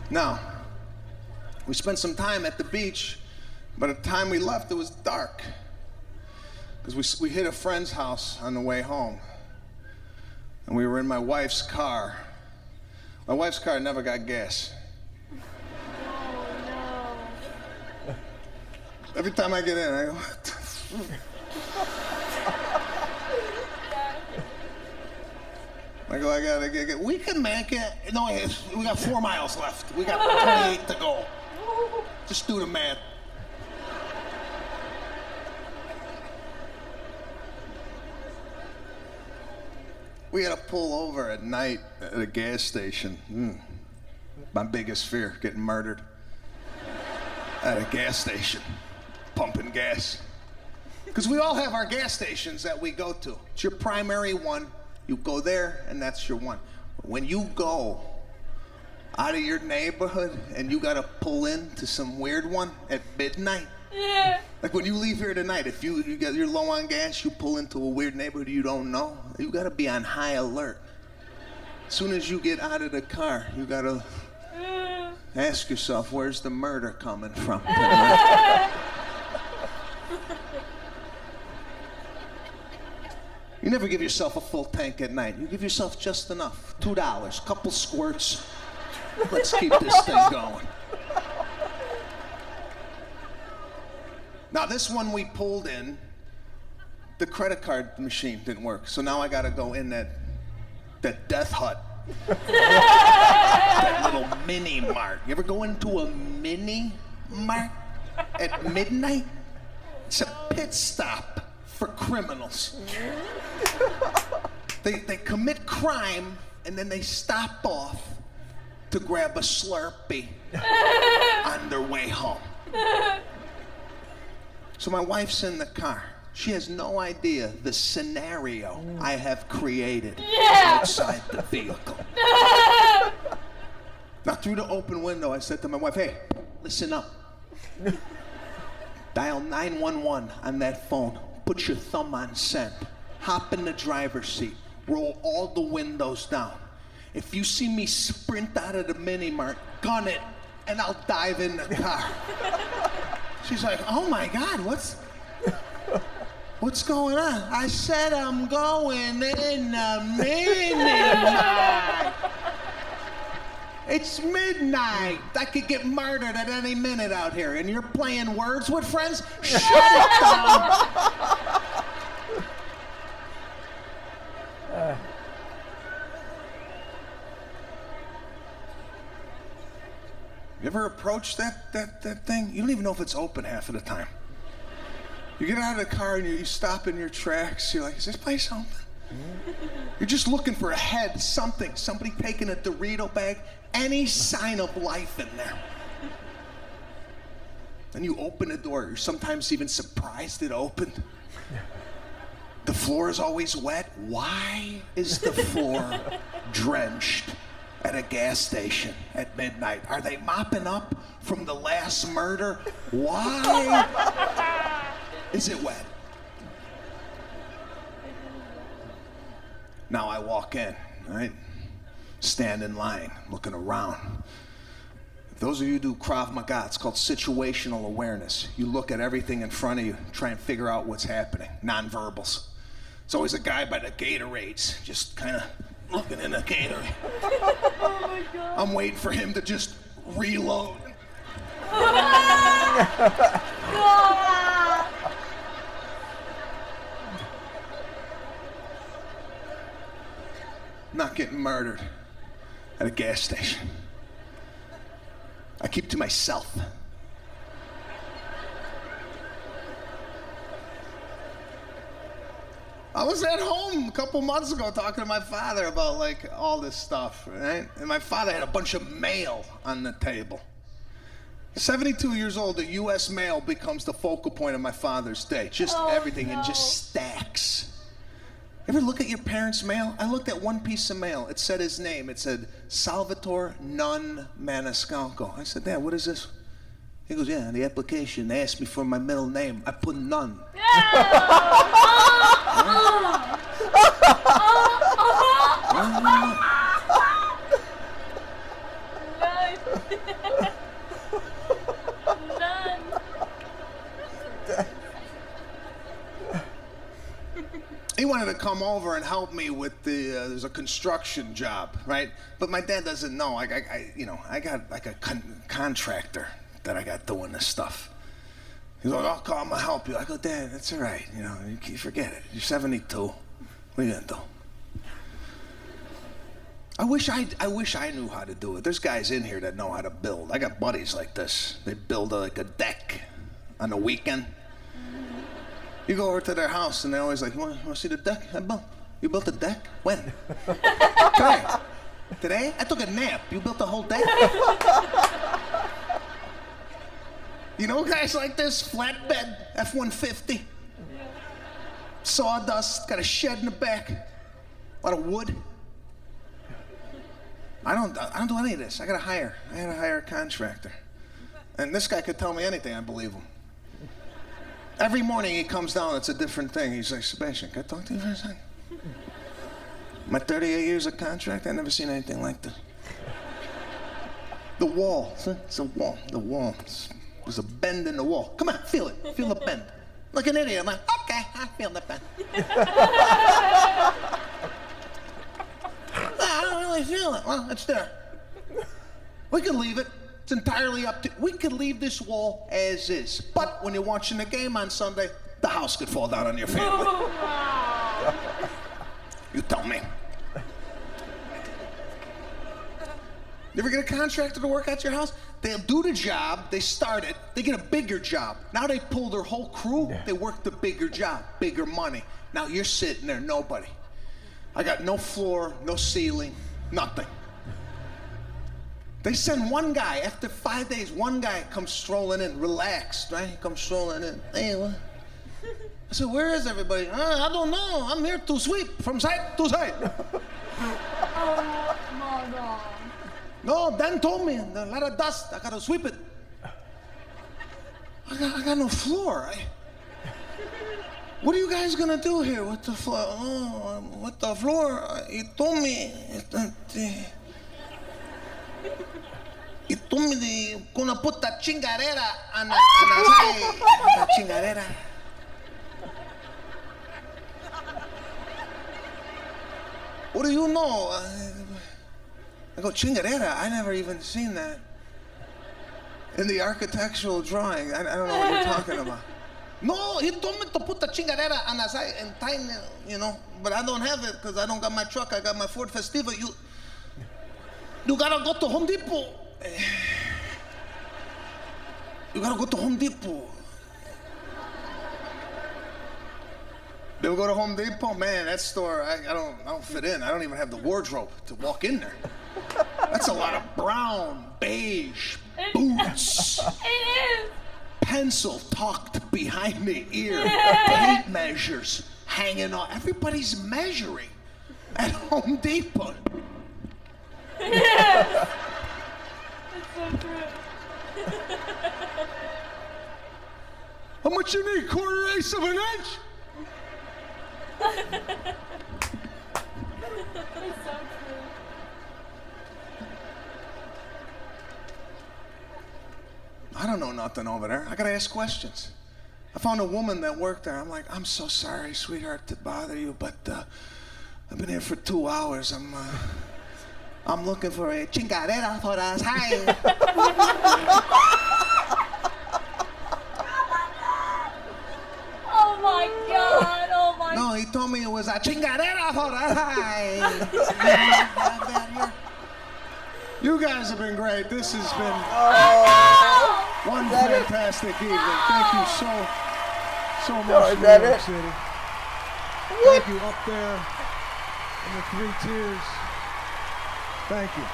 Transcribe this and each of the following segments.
Now, we spent some time at the beach. By the time we left, it was dark. Because we hit a friend's house on the way home. And we were in my wife's car. My wife's car never got gas. Oh, no. Every time I get in, I go, what the I go, I gotta get, we can make it. No, we got 4 miles left. We got 28 to go. Just do the math. We had to pull over at night at a gas station. My biggest fear, getting murdered at a gas station, pumping gas. Because we all have our gas stations that we go to. It's your primary one. You go there, and that's your one. When you go out of your neighborhood and you gotta pull into some weird one at midnight, Yeah. like when you leave here tonight, if you're low on gas, you pull into a weird neighborhood you don't know, you gotta be on high alert. As soon as you get out of the car, you gotta ask yourself, where's the murder coming from tonight? You never give yourself a full tank at night. You give yourself just enough. $2, couple squirts. Let's keep this thing going. Now this one we pulled in, the credit card machine didn't work. So now I gotta go in that death hut. That little mini mart. You ever go into a mini mart at midnight? It's a pit stop for criminals. They commit crime and then they stop off to grab a Slurpee on their way home. So my wife's in the car. She has no idea the scenario I have created outside the vehicle. Now through the open window, I said to my wife, hey, listen up. Dial 911 on that phone. Put your thumb on send. Hop in the driver's seat. Roll all the windows down. If you see me sprint out of the mini-mart, gun it, and I'll dive in the car. She's like, oh my God, what's going on? I said I'm going in the mini-mart. It's midnight. I could get murdered at any minute out here, and you're playing words with friends? Shut it down. You ever approach that thing? You don't even know if it's open half of the time. You get out of the car and you stop in your tracks. You're like, is this place open? You're just looking for a head, something, somebody taking a Dorito bag, any sign of life in there. Then you open the door. You're sometimes even surprised it opened. The floor is always wet. Why is the floor drenched at a gas station at midnight? Are they mopping up from the last murder? Why is it wet? Now I walk in, right? Stand in line, looking around. If those of you who do Krav Maga, it's called situational awareness. You look at everything in front of you, try and figure out what's happening, nonverbals. It's always a guy by the Gatorades, just kind of looking in a Gatorade. Oh my God. I'm waiting for him to just reload. Not getting murdered at a gas station. I keep to myself. I was at home a couple months ago talking to my father about like all this stuff, right? And my father had a bunch of mail on the table. 72 years old, the U.S. mail becomes the focal point of my father's day. Just everything in just stacks. Ever look at your parents' mail? I looked at one piece of mail. It said his name. It said Salvatore Nun Maniscalco. I said, Dad, what is this? He goes, yeah, the application. They asked me for my middle name. I put Nun. he wanted to come over and help me with there's a construction job, right? But my dad doesn't know. I got like a contractor that I got doing this stuff. He's like, "I'll come and help you." I go, "Dad, that's all right. You forget it. You're 72. What are you gonna do?" I wish I knew how to do it. There's guys in here that know how to build. I got buddies like this. They build like a deck on the weekend. You go over to their house and they're always like, "You want to see the deck I built? You built a deck? When?" "Today." "Today? I took a nap. You built the whole deck?" You know guys like this? Flatbed, F-150. Sawdust, got a shed in the back. A lot of wood. I don't do any of this. I gotta hire a contractor. And this guy could tell me anything, I believe him. Every morning he comes down, it's a different thing. He's like, "Sebastian, can I talk to you for a second?" My 38 years of contract, I've never seen anything like this. The wall, it's a wall, the wall. There's a bend in the wall. Come on, feel it, feel the bend. Like an idiot, I'm like, "Okay, I feel the bend." "I don't really feel it." "Well, it's there. We can leave it. It's entirely up to, we could leave this wall as is. But when you're watching the game on Sunday, the house could fall down on your family." You tell me. You ever get a contractor to work at your house? They'll do the job, they start it, they get a bigger job. Now they pull their whole crew, they work the bigger job, bigger money. Now you're sitting there, nobody. I got no floor, no ceiling, nothing. They send one guy, after 5 days, one guy comes strolling in, relaxed, right? He comes strolling in. "Hey, what?" I said, "Where is everybody?" "I don't know. I'm here to sweep from side to side." Oh my God. "No, Dan told me, a lot of dust, I gotta sweep it." I got no floor. What are you guys gonna do here with the floor? "Oh, with the floor, he told me he told me they gonna put the chingadera on the side. The chingadera." "What do you know?" I go, "Chingadera? I never even seen that in the architectural drawing. I don't know what you're talking about." "No, he told me to put the chingadera on the side and tiny, but I don't have it because I don't got my truck. I got my Ford Festiva. You gotta go to Home Depot. You gotta go to Home Depot." They would go to Home Depot, man. That store, I don't fit in. I don't even have the wardrobe to walk in there. That's a lot of brown, beige boots. It is. Pencil tucked behind the ear. Tape measures hanging on. Everybody's measuring at Home Depot. Yes. It's so true. How much you need? 1/4 of an inch? It's so true. I don't know nothing over there. I gotta ask questions. I found a woman that worked there. I'm like, "I'm so sorry, sweetheart, to bother you, but I've been here for 2 hours. I'm looking for a chingadera for us. Hi." Oh my God. Oh my. No, he told me it was a chingadera for us. Hi. You guys have been great. This has been one fantastic evening. Thank you so much, is that New York it? City. Thank you up there in the 3 tiers. Thank you.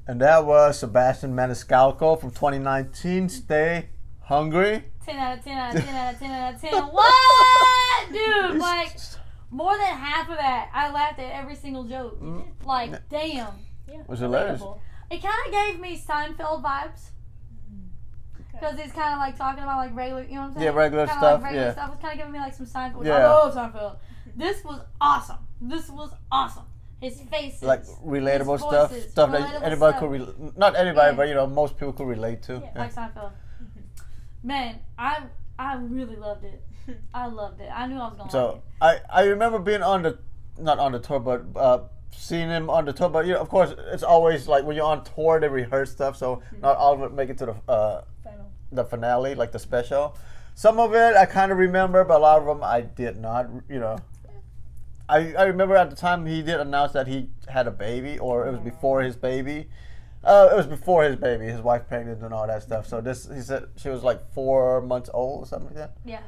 And that was Sebastian Maniscalco from 2019. Stay hungry. 10 out of 10 out of 10 out of 10 out of 10. What? Dude, like, more than half of that, I laughed at every single joke. Like, damn. Yeah, Was hilarious. relatable. It kind of gave me Seinfeld vibes. Because it's kind of like talking about like regular, you know what I'm saying? Yeah, regular kinda stuff, Like regular yeah. stuff. It's kind of giving me like some Seinfeld. Which Yeah. I love Seinfeld. This was awesome. This was awesome. His faces. Like relatable his stuff. voices, Stuff that relatable anybody stuff. could not anybody, Yeah. but most people could relate to. Yeah, like Seinfeld. Man, I really loved it. I loved it. I knew I was gonna like So it. I remember being not on the tour, but seeing him on the tour. But of course, it's always like when you're on tour, they rehearse stuff, so not all of it make it to the finale, like the special. Some of it I kind of remember, but a lot of them I did not. I remember at the time he did announce that he had a baby, or it was before his baby. It was before his baby. His wife pregnant and all that stuff. So he said she was like 4 months old or something like that. Yeah.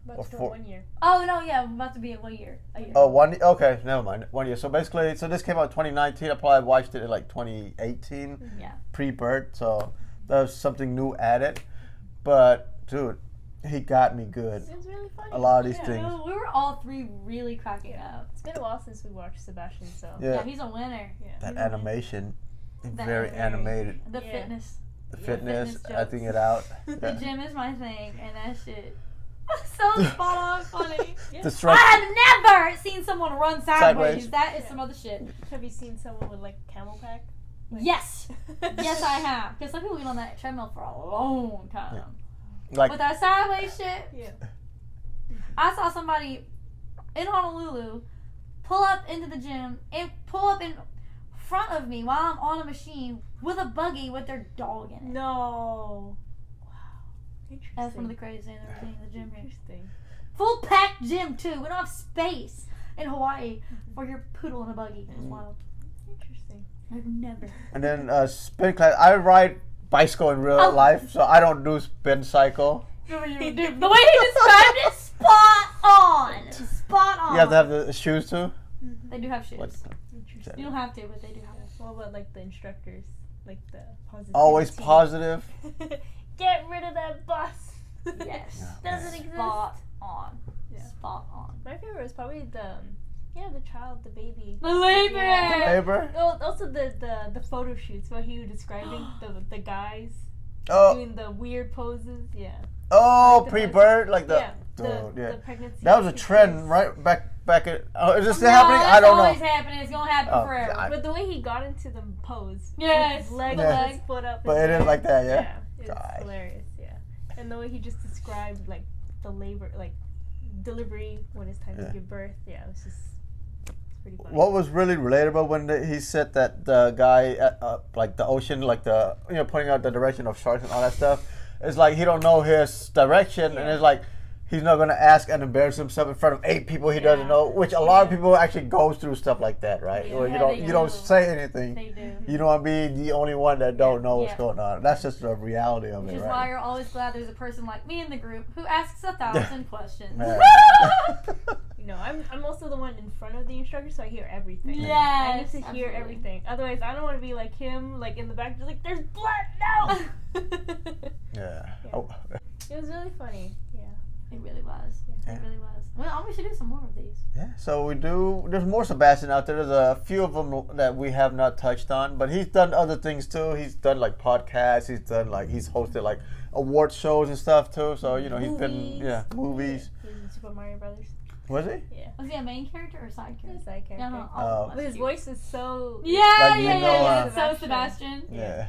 About to go 1 year. Oh no, yeah, I'm about to be at 1 year. A year. Oh, 1 year? Okay, never mind. 1 year. So basically, this came out in 2019. I probably watched it in like 2018. Yeah. Pre-birth. So that was something new added. But dude, he got me good. It was really funny. A lot of these Yeah, things. we were all three really cracking up. It's been a while since we watched Sebastian, so. Yeah, he's a winner. Yeah. That animation, That very animated. The Yeah. fitness. The Yeah, fitness, fitness acting jokes. it out. The gym is my thing, and that shit. So spot on funny. Yeah. The stretch. I have never seen someone run sideways. Sideways. That is some other shit. Have you seen someone with like camel pack? Like- Yes. Yes, I have. Because some people get on that treadmill for a long time. Like, With that sideways shit, Yeah. I saw somebody in Honolulu pull up into the gym and pull up in front of me while I'm on a machine with a buggy with their dog in it. No. Wow. Interesting. That's one of the craziest things I've ever seen in the gym here. Interesting. Full packed gym too. We don't have space in Hawaii for your poodle in a buggy. It's wild. Interesting. I've never. and then spin class. I ride bicycle in real Oh. life, so I don't do spin cycle. The way he described it, spot on. Spot on. You have to have the shoes too. They do have shoes. What? Interesting. You don't have to, but they do have it. What about like the instructors? Like the positive. Always positive. Get rid of that bus. Yes. Doesn't exist. Spot on. Yeah. Spot on. My favorite was probably the child, the baby. The labor. Yeah. Neighbor. Oh, also the photo shoots where he was describing the guys Oh, doing the weird poses. Yeah. oh, the pre-birth, like the. yeah. Dude, yeah. The pregnancy. That was a trend, pictures. right? Back at. Oh, is this still No, happening? that's I don't always know. happening. It's gonna happen Oh, forever. God. But the way he got into the pose. Yes, With his leg the and leg. his foot up. But his it is leg. like that, yeah? Yeah. It's God. hilarious, yeah. And the way he just described like the labor, like delivery when it's time Yeah. to give birth. Yeah, it was just it's pretty funny. What was really relatable when he said that the guy at like the ocean, like the pointing out the direction of sharks and all that stuff, it's like he don't know his direction, and Yeah. it's like he's not gonna ask and embarrass himself in front of 8 people he doesn't know, which a lot of people actually goes through stuff like that, right? Yeah. Where Yeah, you they don't do. say anything. They do. You don't want to be the only one that don't know what's Yeah. going on. That's just the reality of Which it, is why right? you're always glad there's a person like me in the group who asks 1,000 questions. Yeah. You know, I'm also the one in front of the instructor, so I hear everything. Yes, I need to hear absolutely. everything. Otherwise, I don't want to be like him, like in the back, just like there's blood. No. Yeah. Yeah. Oh. It was really funny. Yeah. It really was. Yeah. It really was. Well, we should do some more of these. Yeah, so there's more Sebastian out there. There's a few of them that we have not touched on, but he's done other things too. He's done like podcasts, he's hosted like award shows and stuff too. So, he's been, movies. He was in Super Mario Brothers. Was he? Yeah. Was he a main character or side He was character? a side character. No. Oh. But his voice is so. Yeah, Like, yeah. So Sebastian. Sebastian. Yeah.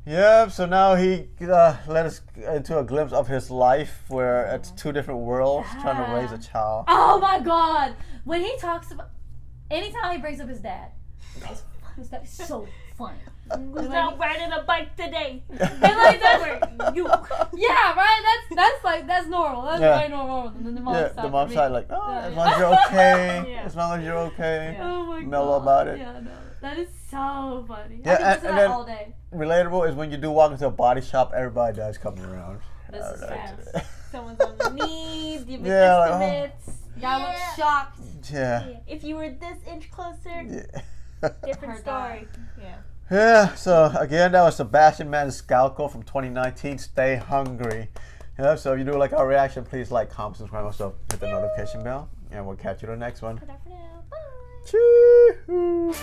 Yep, so now he let us into a glimpse of his life where it's 2 different worlds trying to raise a child. Oh my God! When he talks about, anytime he brings up his dad, his dad is so funny. Who's not riding a bike today? And like that's You. yeah, right. That's normal. That's Yeah. way normal than the mom's Yeah, side. the for mom's me. side like, Yeah. as long as you're okay, Yeah. as long as you're okay. Yeah. Oh my God. Mellow about it. Yeah, no. That is so funny. Yeah, I can listen and to that then- all day. Relatable is when you do walk into a body shop, everybody does come around. This is facts. Someone's on the knees, giving Yeah, like, oh. estimates. Y'all look shocked. Yeah. Yeah. If you were this inch closer, Yeah. different Heard story. Yeah. Yeah, so again, that was Sebastian Maniscalco from 2019, Stay Hungry. Yeah, so if you do like our reaction, please like, comment, subscribe, also hit the notification bell, and we'll catch you in the next one. For now. Bye. Choo-hoo.